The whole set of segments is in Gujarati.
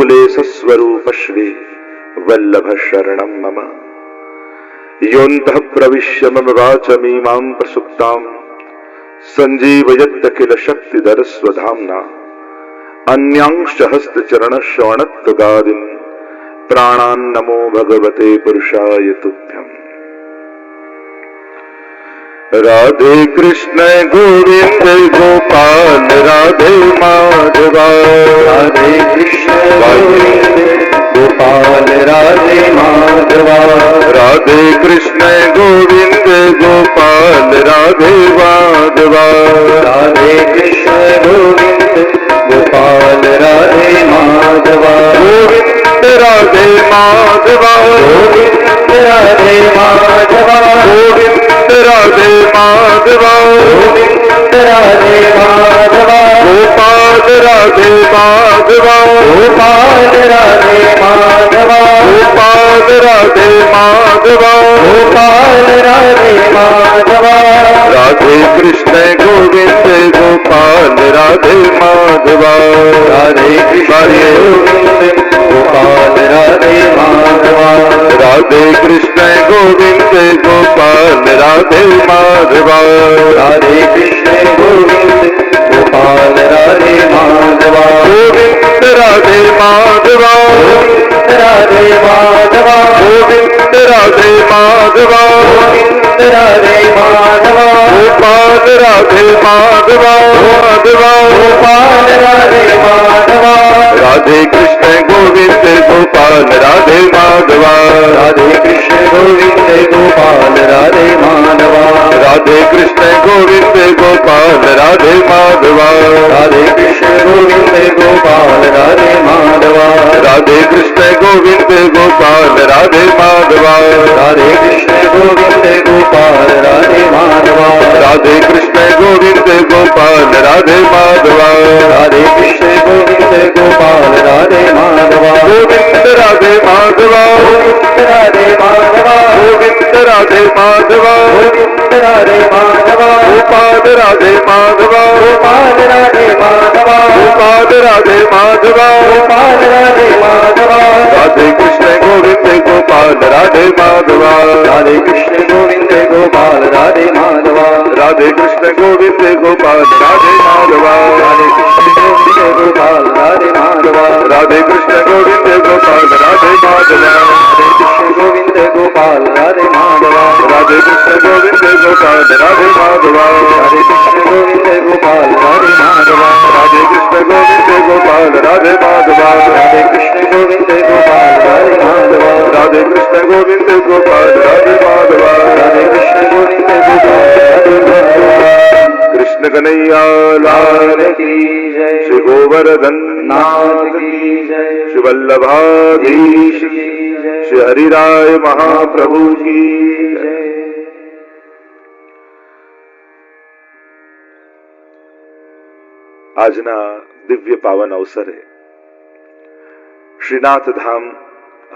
गोकुलेशस्वरूप श्री वल्लभ शरणं मम। योऽन्तः प्रविश्य मम वाचमीमां प्रसुप्तां सञ्जीवयत् किल शक्तिधरस्वधाम्ना। अन्यांश्च हस्तचरणश्रवणत्वगादीन् प्राणान् नमो भगवते पुरुषाय तुभ्यम्। राधे कृष्ण गोविंद गोपाल राधे माधवा। राधे कृष्ण गोविंद गोपाल राधे माधवा। राधे कृष्ण गोविंद गोपाल राधे माधवा। राधे कृष्ण गोविंद गोपाल राधे माधवा। गोविंद राधे माधवा। गोविंद राधे माधवा। गोविंद राधे माधवा। गोविंद राधे माधवा। गोपाल राधे माधवा। गोपाल राधे माधवा। गोपाल राधे माधवा। गोपाल राधे माधवा। राधे कृष्ण गोविंद गोपाल राधे माधवा। राधे कृष्ण गोविंद गोपाल राधे माधवा। राधे कृष्ण गोविंद गोपाल राधे माधवा। राधे कृष्ण गोविंद गोपाल राधे माधवा। गोविंद राधे माधवा। गोविंद राधे माधवा। गोविंद राधे माधवा। गोविंद राधे माधवा। गोपाल राधे माधवा। माधवा गोपाल राधे माधवा। राधे कृष्ण गोविंद गोपाल राधे माधवा। राधे कृष्ण गोविंद गोपाल राधे माधवा। राधे कृष्ण गोविंद गोपाल राधे माधवा। राधे कृष्ण गोविंद गोपाल राधे माधवा। राधे कृष्ण गोविंद गोपाल राधे माधवा। राधे कृष्ण गोविंद गोपाल राधे माधवा। राधे कृष्ण गोविंद गोपाल राधे माधवा। राधे कृष्ण गोविंद गोपाल राधे माधवा। गोविंद राधे माधवा। गोविंद राधे माधवा। गोविंद राधे माधवा। गोविंद राधे माधवा। गोपाल राधे माधवा। गोपाल राधे माधवा। गोपाल राधे माधवा। गोपाल राधे माधवा। राधे कृष्ण गोविंद गोपाल राधे माधवा। राधे कृष्ण गोविंद गोपाल राधे माधवा। राधे कृष्ण गोविंद गोपाल राधे माधवा। राधे कृष्ण गोविंद गोपाल राधे माधवा। राधे कृष्ण गोविंद गोपाल राधे माधवा। राधे कृष्ण गोविंद गोपाल राधे माधवा। राधे कृष्ण गोविंद गोपाल राधे माधवा। राधे कृष्ण गोविंद गोपाल राधे माधवा। राधे कृष्ण गोविंद गोपाल राधे माधवा। राधे कृष्ण गोविंद गोपाल राधे माधवा। राधे कृष्ण गोविंद गोपाल राधे माधवा। राधे कृष्ण गोविंद गोपाल राधे माधवा। कृष्ण कन्हैया लाल की जय। श्री गोवर्धन नाथ की जय। श्री वल्लभाधीश की जय। श्री हरिराय महाप्रभु की जय। આજના દિવ્ય પાવન અવસરે શ્રીનાથ ધામ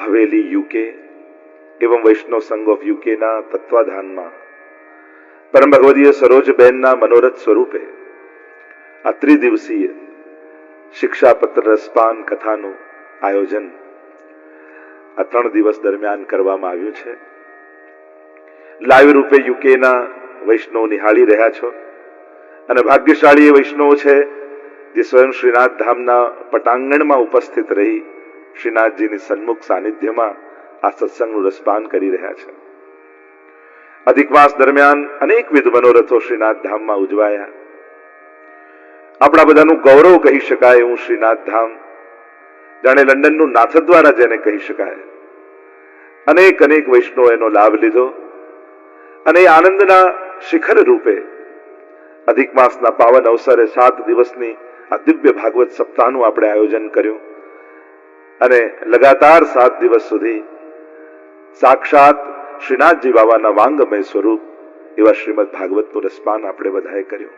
હવેલી યુકે એવં વૈષ્ણવ સંઘ ઓફ યુકેના તત્વાધાનમાં પરમ ભગવદીય સરોજબેનના મનોરથ સ્વરૂપે આ ત્રિદિવસીય શિક્ષાપત્ર રસપાન કથાનું આયોજન આ 3 દિવસ દરમિયાન કરવામાં આવ્યું છે. લાઈવ રૂપે યુકેના વૈષ્ણવ નિહાળી રહ્યા છો અને ભાગ્યશાળી વૈષ્ણવ છે જે સ્વયં શ્રીનાથ ધામના પટાંગણમાં ઉપસ્થિત રહી શ્રીનાથજીની સન્મુખ સાનિધ્યમાં આ સત્સંગનું રસપાન કરી રહ્યા છે. અધિક માસ દરમિયાન અનેકવિધ મનોરથો શ્રીનાથ ધામમાં ઉજવાયા. આપણા બધાનું ગૌરવ કહી શકાય એવું શ્રીનાથ ધામ જાણે લંડનનું નાથદ્વારા જેને કહી શકાય. અનેક અનેક વૈષ્ણવો એનો લાભ લીધો અને એ આનંદના શિખર રૂપે અધિક માસના પાવન અવસરે 7 દિવસની આ દિવ્ય ભાગવત સપ્તાહનું આપણે આયોજન કર્યું અને લગાતાર 7 દિવસ સુધી સાક્ષાત શ્રીનાથજી બાબાના વાંગમય સ્વરૂપ એવા શ્રીમદ ભાગવતનું રસપાન આપણે બધાએ કર્યું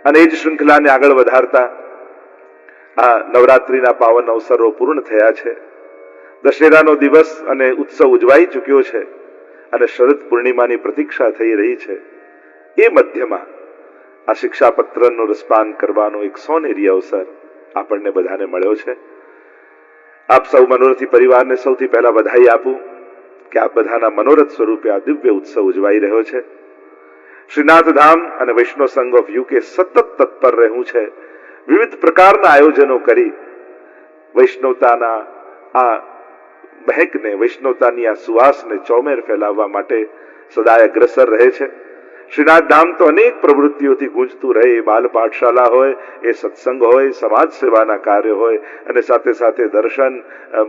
અને એ જ શૃંખલાને આગળ વધારતા આ નવરાત્રિના પાવન અવસરો પૂર્ણ થયા છે. દશેરાનો દિવસ અને ઉત્સવ ઉજવાઈ ચૂક્યો છે અને શરદ પૂર્ણિમાની પ્રતીક્ષા થઈ રહી છે. એ મધ્યમાં આ શિક્ષાપત્રનું રસપાન કરવાનો એક સોનેરી અવસર આપણને બધાને મળ્યો છે. આપ સૌ મનોરથી પરિવારને સૌથી પહેલા વધાઈ આપું કે આપ બધાના મનોરથ સ્વરૂપે આ દિવ્ય ઉત્સવ ઉજવાઈ રહ્યો છે. શ્રીનાથ ધામ અને વૈષ્ણવ સંઘ ઓફ યુકે સતત તત્પર રહેવું છે. વિવિધ પ્રકારના આયોજનો કરી વૈષ્ણવતાના આ મહેકને, વૈષ્ણવતાની આ સુવાસને ચોમેર ફેલાવવા માટે સદાય અગ્રસર રહે છે. શ્રીનાથ ધામ તો અનેક પ્રવૃત્તિઓથી ગુંજતું રહે. એ બાલ પાઠશાલા હોય, એ સત્સંગ હોય, સમાજ સેવાના કાર્ય હોય, અને સાથે સાથે દર્શન,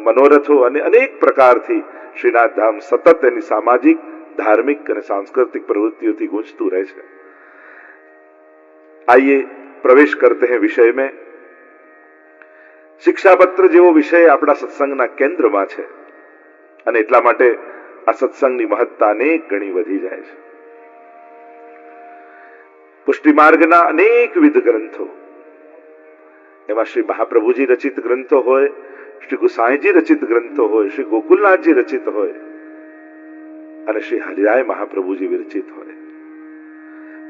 મનોરથો અને અનેક પ્રકારથી શ્રીનાથ ધામ સતત એની સામાજિક, धार्मिक और सांस्कृतिक प्रवृत्तियों થી गूंजતું રહે છે. आइए प्रवेश करते हैं विषय में. शिक्षापत्र જેવો વિષય આપણા સત્સંગના કેન્દ્રમાં છે અને એટલા માટે આ સત્સંગની મહત્તા અનેક ગણી વધી જાય છે. પુષ્ટિ માર્ગના અનેકવિધ ગ્રંથો, એમાં શ્રી મહાપ્રભુજી રચિત ગ્રંથો હોય, શ્રી ગુસાઈજી રચિત ગ્રંથો હોય, શ્રી ગોકુલનાથજી રચિત હોય અને શ્રી હરિરાય મહાપ્રભુજી વિરચિત હોય.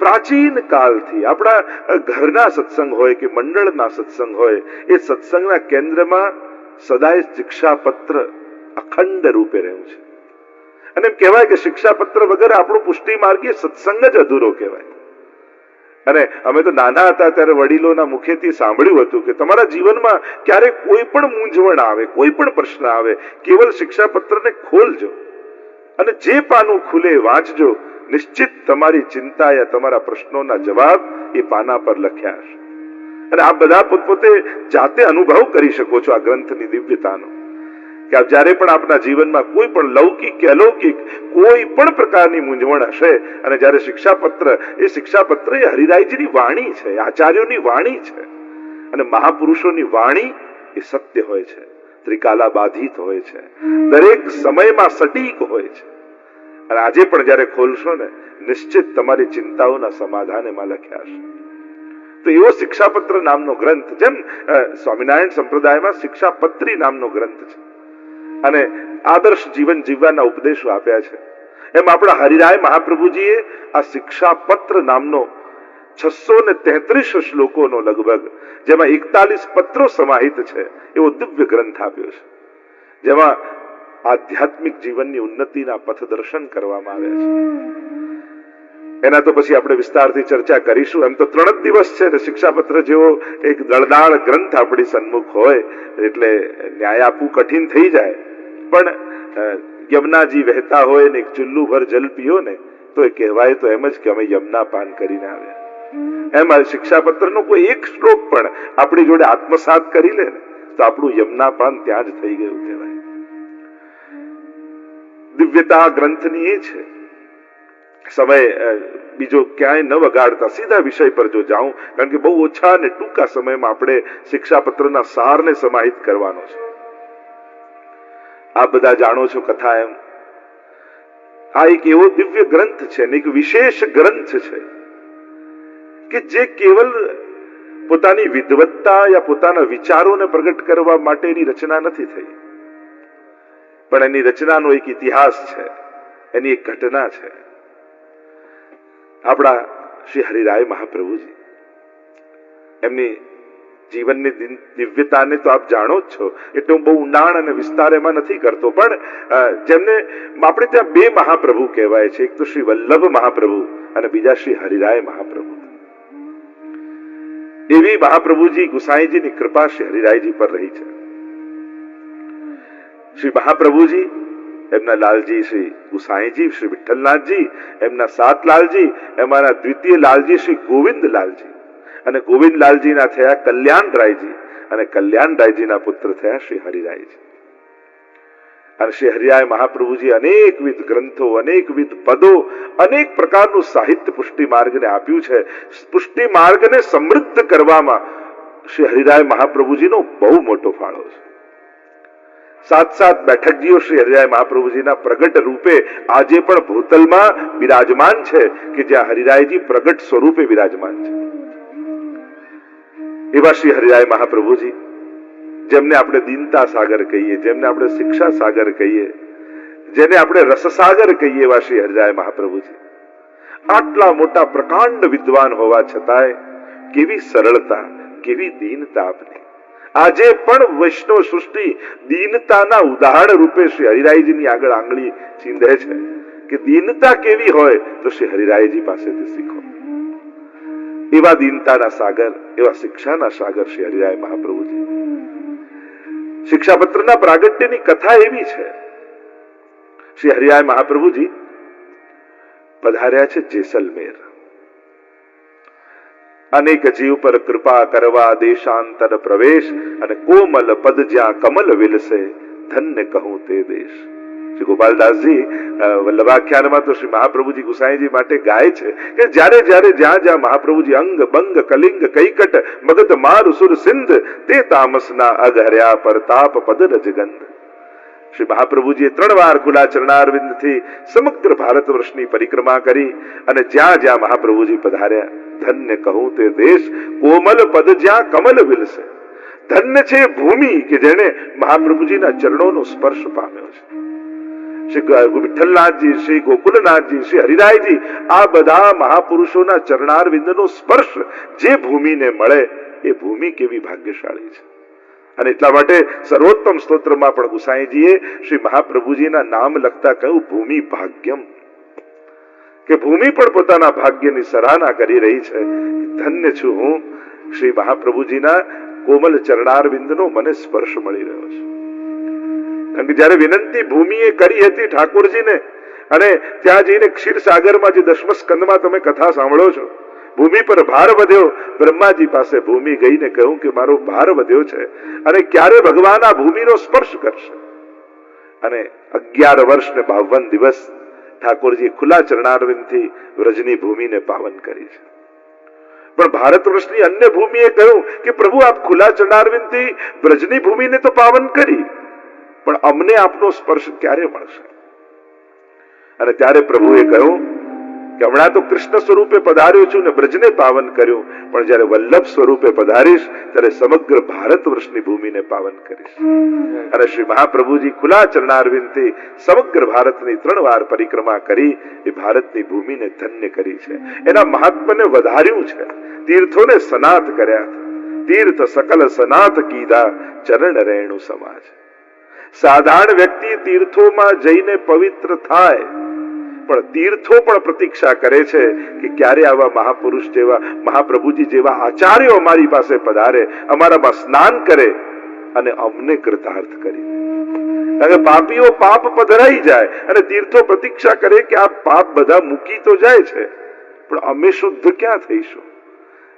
પ્રાચીન કાળથી આપણા ઘરના સત્સંગ હોય કે મંડળના સત્સંગ હોય, એ સત્સંગના કેન્દ્રમાં સદાય શિક્ષાપત્ર અખંડ રૂપે રહ્યું છે. અને એમ કહેવાય કે શિક્ષાપત્ર વગર આપણો પુષ્ટિ માર્ગીય સત્સંગ જ અધૂરો કહેવાય. અને અમે તો નાના હતા ત્યારે વડીલોના મુખેથી સાંભળ્યું હતું કે તમારા જીવનમાં ક્યારેક કોઈ પણ મૂંઝવણ આવે, કોઈ પણ પ્રશ્ન આવે, કેવલ શિક્ષાપત્રને ખોલજો અને જે પાનું ખુલે વાંચજો, નિશ્ચિત તમારી ચિંતા યા તમારા પ્રશ્નોના જવાબ એ પાના પર લખ્યા હશે. અને આપ બધા પોતપોતે જાતે અનુભવ કરી શકો છો આ ગ્રંથની દિવ્યતાનો, કે આપ જ્યારે પણ આપના જીવનમાં કોઈ પણ લૌકિક કે અલૌકિક કોઈ પણ પ્રકારની મૂંઝવણ હશે અને જ્યારે શિક્ષાપત્ર એ હરિરાયજીની વાણી છે, આચાર્યોની વાણી છે અને મહાપુરુષોની વાણી એ સત્ય હોય છે, ત્રિકાલા બાધિત હોય છે, દરેક સમયમાં સટીક હોય છે. અને આજે પણ જ્યારે ખોલશો ને, નિશ્ચિત તમારી ચિંતાઓના સમાધાન એમાં લખ્યા હશે. તો એવો શિક્ષાપત્ર નામનો ગ્રંથ, જેમ સ્વામિનારાયણ સંપ્રદાયમાં શિક્ષાપત્રી નામનો ગ્રંથ છે અને આદર્શ જીવન જીવવાના ઉપદેશો આપ્યા છે, એમ આપણા હરિરાય મહાપ્રભુજીએ આ શિક્ષાપત્ર નામનો 633 શ્લોકોનો લગભગ, જેમાં 41 પત્રો સમાહિત છે, એવો દિવ્ય ગ્રંથ આપ્યો છે, જેમાં આધ્યાત્મિક જીવનની ઉન્નતિના પથદર્શન કરવામાં આવ્યા છે. એના તો પછી આપણે વિસ્તારથી ચર્ચા કરીશું. એમ તો 3 જ દિવસ છે ને શિક્ષાપત્ર જેવો એક દળદાળ ગ્રંથ આપણી સન્મુખ હોય એટલે ન્યાય આપવું કઠિન થઈ જાય. પણ યમુનાજી વહેતા હોય ને એક ચુલ્લુ ભર જલ પીઓ ને તો એ કહેવાય તો એમ જ કે અમે યમુના પાન કરીને આવ્યા. એમ શિક્ષાપત્રનો કોઈ એક શ્લોક પણ આપણી જોડે આત્મસાત કરી લે ને તો આપણું યમુના પાન ત્યાં જ થઈ ગયું કહેવાય. દિવ્યતા ગ્રંથની એ છે. સમય બીજો ક્યાંય ન વગાડતા સીધા વિષય પર જો જાઉં, કારણ કે બહુ ઓછા અને ટૂંકા સમયમાં આપણે શિક્ષાપત્રના સારને સમાહિત કરવાનો છે. આપ બધા જાણો છો કથા એમ, આ એક એવો દિવ્ય ગ્રંથ છે ને એક વિશેષ ગ્રંથ છે કે જે કેવલ પોતાની વિદ્વત્તા યા પોતાના વિચારોને પ્રગટ કરવા માટેની રચના નથી થઈ, પણ એની રચનાનો એક ઇતિહાસ છે, એની એક ઘટના છે. આપણા શ્રી હરિરાય મહાપ્રભુજી, એમની જીવનની દિવ્યતાને તો આપ જાણો જ છો, એટલે હું બહુ ઊંડાણ અને વિસ્તાર એમાં નથી કરતો. પણ જેમને આપણે ત્યાં 2 મહાપ્રભુ કહેવાય છે, એક તો શ્રી વલ્લભ મહાપ્રભુ અને બીજા શ્રી હરિરાય મહાપ્રભુ. એવી મહાપ્રભુજી ગુસાઈજીની કૃપા શ્રી હરિરાયજી પર રહી છે. શ્રી મહાપ્રભુજી, એમના લાલજી શ્રી ગુસાઈજી, શ્રી વિઠ્ઠલનાથજી, એમના 7 લાલજી, એમાંના દ્વિતીય લાલજી શ્રી ગોવિંદલાલજી, અને ગોવિંદલાલજીના થયા કલ્યાણરાયજી, અને કલ્યાણરાયજીના પુત્ર થયા શ્રી હરિરાયજી. અને શ્રી હરિરાય મહાપ્રભુજી અનેકવિધ ગ્રંથો, અનેકવિધ પદો, અનેક પ્રકારનું સાહિત્ય પુષ્ટિ માર્ગને આપ્યું છે. પુષ્ટિ માર્ગને સમૃદ્ધ કરવામાં શ્રી હરિરાય મહાપ્રભુજીનો બહુ મોટો ફાળો છે. 7 બેઠકજીઓ શ્રી હરિરાય મહાપ્રભુજીના પ્રગટ રૂપે આજે પણ ભૂતલમાં બિરાજમાન છે, કે જ્યાં હરિરાયજી પ્રગટ સ્વરૂપે બિરાજમાન છે. એવા શ્રી હરિરાય મહાપ્રભુજી, જેમને આપણે દીનતા સાગર કહીએ, જેમને આપણે શિક્ષા સાગર કહીએ, જેને આપણે રસસાગર કહીએ, એવા શ્રી હરિરાય મહાપ્રભુજી આટલા મોટા પ્રકાંડ વિદ્વાન હોવા છતાંય કેવી સરળતા, કેવી દીનતા આપની. આજે પણ વૈષ્ણવ સૃષ્ટિ દીનતાના ઉદાહરણ રૂપે શ્રી હરિરાયજીની આગળ આંગળી ચીંધે છે કે દીનતા કેવી હોય તો શ્રી હરિરાયજી પાસેથી શીખો. એવા દીનતાના સાગર, એવા શિક્ષાના સાગર શ્રી હરિરાય મહાપ્રભુજી. શિક્ષાપત્રના પ્રાગટ્યની કથા એવી છે, શ્રી હરિરાય મહાપ્રભુજી પધાર્યા છે જેસલમેર. અનેક જીવ પર કૃપા કરવા દેશાંતર પ્રવેશ, અને કોમલ પદ જ્યાં કમલ વિલસે ધન્ય કહું તે દેશ. શ્રી ગોપાલદાસજી વલ્લભાખ્યાનમાં તો શ્રી મહાપ્રભુજી ગુસાઈજી માટે ગાય છે કે જ્યારે જ્યારે જ્યાં જ્યાં મહાપ્રભુજી અંગ બંગ કલિંગ કૈકટ મગધ માર સુર સિંધ તે તામસના અઘર્યા પરતાપ પદ રજગંધ. શ્રી મહાપ્રભુજીએ 3 વાર ખુલ્લા ચરણારવિંદથી સમગ્ર ભારત વર્ષની પરિક્રમા કરી અને જ્યાં જ્યાં મહાપ્રભુજી પધાર્યા ધન્ય કહું તે દેશ, કોમલ પદ જ્યાં કમલ વિલસે. ધન્ય છે ભૂમિ કે જેને મહાપ્રભુજીના ચરણોનો સ્પર્શ પામ્યો છે. શ્રી વિઠ્ઠલનાથજી, શ્રી ગોકુલનાથજી, શ્રી હરિરાયજી, આ બધા મહાપુરુષોના ચરણારવિંદનો સ્પર્શ જે ભૂમિને મળે એ ભૂમિ કેવી ભાગ્યશાળી છે. અને એટલા માટે સર્વોત્તમ સ્તોત્રમાં પણ ગુસાઈજીએ શ્રી મહાપ્રભુજીના નામ લખતા કહ્યું ભૂમિ ભાગ્યમ, કે ભૂમિ પણ પોતાના ભાગ્યની સરાહના કરી રહી છે. ધન્ય છું હું, શ્રી મહાપ્રભુજીના કોમલ ચરણારવિંદનો મને સ્પર્શ મળી રહ્યો છે. કારણ કે જયારે વિનંતી ભૂમિએ કરી હતી ઠાકોરજીને, અને ત્યાં જઈને ક્ષીરસાગરમાં જે 10મ સ્કંદમાં તમે કથા સાંભળો છો, ભૂમિ પર ભાર વધ્યો, બ્રહ્માજી પાસે ભૂમિ ગઈને કહ્યું કે મારો ભાર વધ્યો છે અને ક્યારે ભગવાન આ ભૂમિનો સ્પર્શ કરશે. અને 11 વર્ષ ને 52 દિવસ ઠાકોરજી ખુલ્લા ચરણારવિંદથી વ્રજની ભૂમિને પાવન કરી છે. પણ ભારત વર્ષની અન્ય ભૂમિએ કહ્યું કે પ્રભુ આપ ખુલ્લા ચરણારવિંદથી વ્રજની ભૂમિને તો પાવન કરી, પણ અમને આપનો સ્પર્શ ક્યારે મળશે? અને ત્યારે પ્રભુએ કહ્યું કે હમણાં તો કૃષ્ણ સ્વરૂપે પધાર્યો છું ને બ્રજને પાવન કર્યું, પણ જયારે વલ્લભ સ્વરૂપે પધારીશ ત્યારે સમગ્ર ભારત વર્ષની ભૂમિને પાવન કરીશ. અને શ્રી મહાપ્રભુજી ખુલ્લા ચરણારવિંદથી સમગ્ર ભારતની 3 વાર પરિક્રમા કરી એ ભારતની ભૂમિને ધન્ય કરી છે. એના મહાત્મને વધાર્યું છે, તીર્થોને સનાથ કર્યા. તીર્થ સકલ સનાથ કીધા ચરણ રેણુ સમાજ. સાધારણ વ્યક્તિ તીર્થોમાં જઈને પવિત્ર થાય, પણ તીર્થો પણ પ્રતીક્ષા કરે છે કે ક્યારે આવા મહાપુરુષ જેવા, મહાપ્રભુજી જેવા આચાર્યો અમારી પાસે પધારે, અમારામાં સ્નાન કરે અને અમને કૃતાર્થ કરી. કારણ કે પાપીઓ પાપ પધરાઈ જાય અને તીર્થો પ્રતીક્ષા કરે કે આ પાપ બધા મૂકી તો જાય છે, પણ અમે શુદ્ધ ક્યાં થઈશું?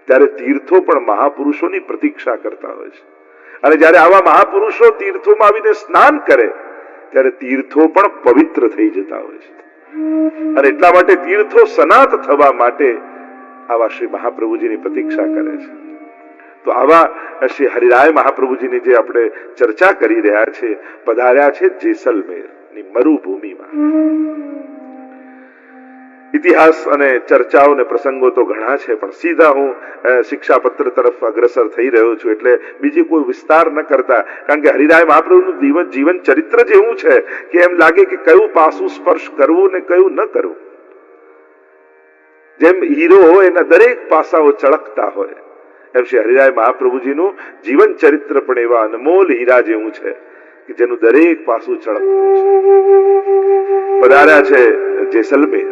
ત્યારે તીર્થો પણ મહાપુરુષોની પ્રતીક્ષા કરતા હોય છે. અને જયારે આવા મહાપુરુષો તીર્થોમાં આવીને સ્નાન કરે ત્યારે તીર્થો પણ પવિત્ર થઈ જતા હોય છે. અને એટલા માટે તીર્થો સનાત થવા માટે આવા શ્રી મહાપ્રભુજીની પ્રતીક્ષા કરે છે. તો આવા શ્રી હરિરાય મહાપ્રભુજીની જે આપણે ચર્ચા કરી રહ્યા છે, પધાર્યા છે જેસલમેરની મરુભૂમિમાં. ઇતિહાસ અને ચર્ચાઓ અને પ્રસંગો તો ઘણા છે, પણ સીધા હું શિક્ષાપત્ર તરફ અગ્રસર થઈ રહ્યો છું, એટલે બીજી કોઈ વિસ્તાર ન કરતા. કારણ કે હરિરાય મહાપ્રભુનું જીવન ચરિત્ર જેવું છે કે એમ લાગે કે કયું પાસું સ્પર્શ કરવું ને કયું ન કરવું. જેમ હીરો હોય એના દરેક પાસાઓ ચળકતા હોય, એમ શ્રી હરિરાય મહાપ્રભુજીનું જીવન ચરિત્ર પણ એવા અનમોલ હીરા જેવું છે કે જેનું દરેક પાસું ચળકતું છે. પધાર્યા છે જેસલમેર.